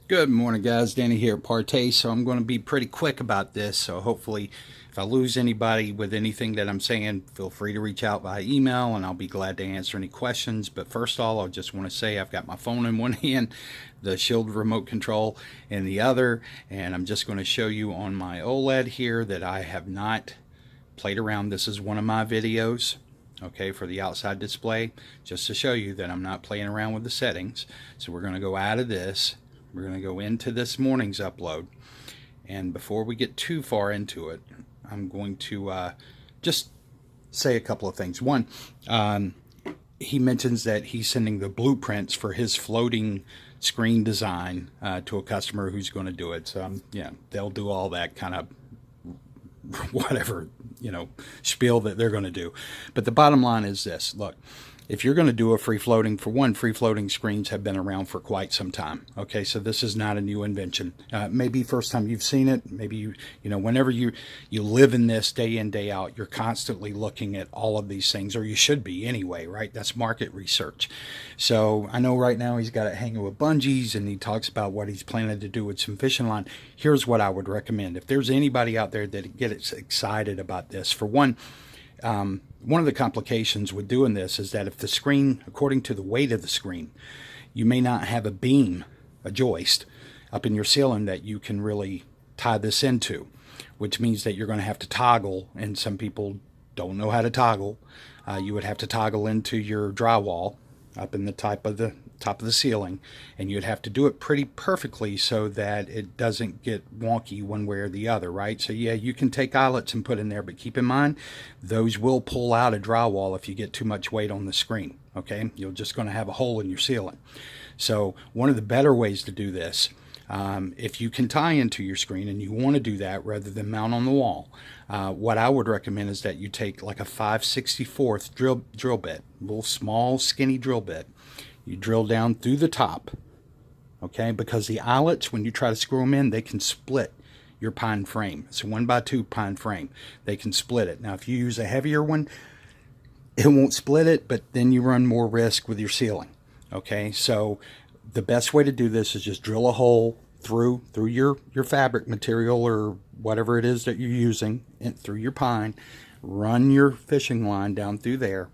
Good morning, guys. Danny here at Partay. So I'm going to be pretty quick about this. So hopefully, if I lose anybody with anything that I'm saying, feel free to reach out by email, and I'll be glad to answer any questions. But first of all, I just want to say I've got my phone in one hand, the Shield remote control in the other, and I'm just going to show you on my OLED here that I have not played around. This is one of my videos, okay, for the outside display, just to show you that I'm not playing around with the settings. So we're going to go out of this. We're going to go into this morning's upload, and before we get too far into it, I'm going to just say a couple of things. One, he mentions that he's sending the blueprints for his floating screen design to a customer who's going to do it. So yeah, they'll do all that kind of whatever, spiel that they're going to do. But the bottom line is this. Look, if you're going to do a free floating, for one, free floating screens have been around for quite some time. Okay, so this is not a new invention. Maybe first time you've seen it. Maybe whenever you live in this day in, day out, you're constantly looking at all of these things, or you should be anyway, right? That's market research. So I know right now he's got it hanging with bungees, and he talks about what he's planning to do with some fishing line. Here's what I would recommend. If there's anybody out there that gets excited about this, for one of the complications with doing this is that if the screen, according to the weight of the screen, you may not have a beam, a joist, up in your ceiling that you can really tie this into, which means that you're going to have to toggle, and some people don't know how to toggle. You would have to toggle into your drywall up in the top of the ceiling, and you'd have to do it pretty perfectly so that it doesn't get wonky one way or the other, right? So yeah, you can take eyelets and put in there, but keep in mind those will pull out a drywall if you get too much weight on the screen. Okay, you're just going to have a hole in your ceiling. So one of the better ways to do this, if you can tie into your screen and you want to do that rather than mount on the wall, what I would recommend is that you take like a 5/64 drill bit, a little small skinny drill bit. You drill down through the top, okay, because the eyelets, when you try to screw them in, they can split your pine frame. It's a 1x2 pine frame. They can split it. Now if you use a heavier one, it won't split it, but then you run more risk with your ceiling. Okay, so the best way to do this is just drill a hole through your fabric material or whatever it is that you're using, and through your pine. Run your fishing line down through there,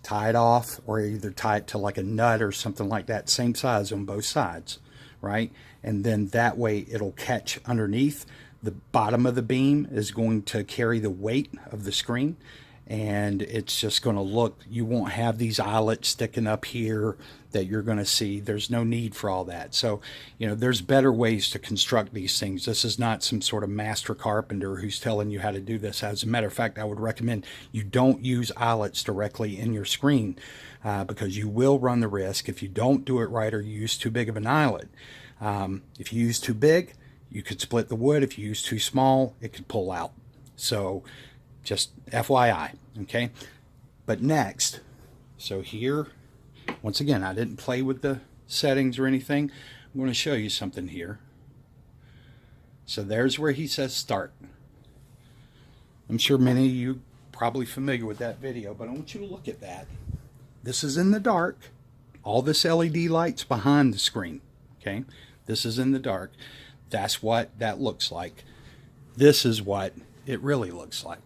tie it off, or either tie it to like a nut or something like that, same size on both sides, right? And then that way it'll catch underneath. The bottom of the beam is going to carry the weight of the screen, and it's just going to look, you won't have these eyelets sticking up here that you're going to see. There's no need for all that. So there's better ways to construct these things. This is not some sort of master carpenter who's telling you how to do this. As a matter of fact, I would recommend you don't use eyelets directly in your screen, because you will run the risk if you don't do it right or you use too big of an eyelet. If you use too big, you could split the wood. If you use too small, it could pull out. So just FYI, okay? But next, so here, once again, I didn't play with the settings or anything. I'm going to show you something here. So there's where he says start. I'm sure many of you probably familiar with that video, but I want you to look at that. This is in the dark. All this LED light's behind the screen, okay? This is in the dark. That's what that looks like. This is what it really looks like.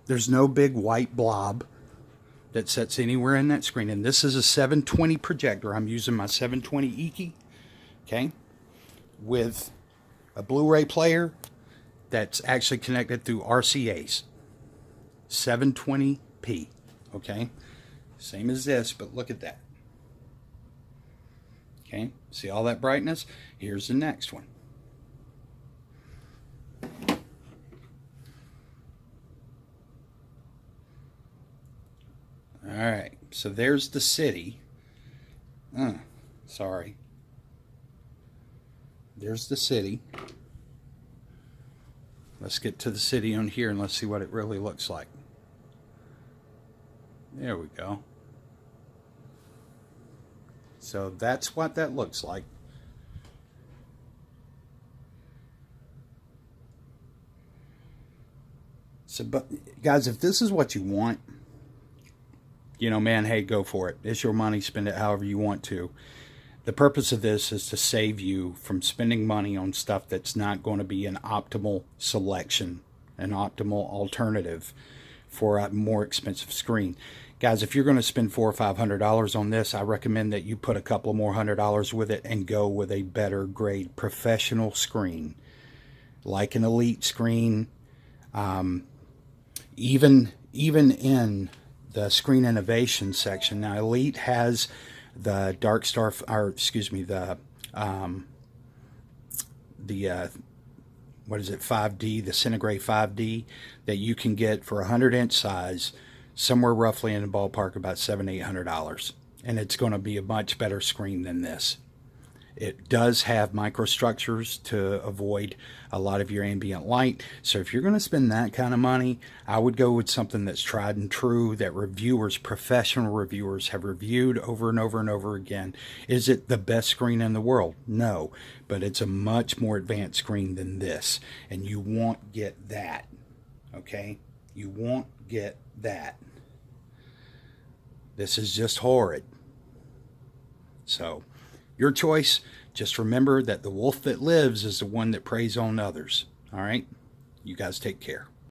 There's no big white blob that sits anywhere in that screen. And this is a 720 projector. I'm using my 720 Iki, okay, with a Blu-ray player that's actually connected through RCAs. 720p, okay? Same as this, but look at that. Okay, see all that brightness? Here's the next one. All right, so there's the city. Sorry. There's the city. Let's get to the city on here and let's see what it really looks like. There we go. So that's what that looks like. So, but guys, if this is what you want, man, hey, go for it. It's your money. Spend it however you want to. The purpose of this is to save you from spending money on stuff that's not going to be an optimal selection, an optimal alternative for a more expensive screen. Guys, if you're going to spend $400 or $500 on this, I recommend that you put a couple more $100 with it and go with a better grade professional screen, like an Elite screen. Even in the Screen Innovation section, now Elite has the Dark Star, or excuse me, the what is it, 5D, the Centigrade 5D, that you can get for 100-inch size, somewhere roughly in the ballpark about $700-800, and it's going to be a much better screen than this. It does have microstructures to avoid a lot of your ambient light. So if you're going to spend that kind of money, I would go with something that's tried and true, that reviewers, professional reviewers, have reviewed over and over and over again. Is it the best screen in the world? No, but it's a much more advanced screen than this, and you won't get that. Okay? You won't get that. This is just horrid. So, your choice. Just remember that the wolf that lives is the one that preys on others. All right? You guys take care.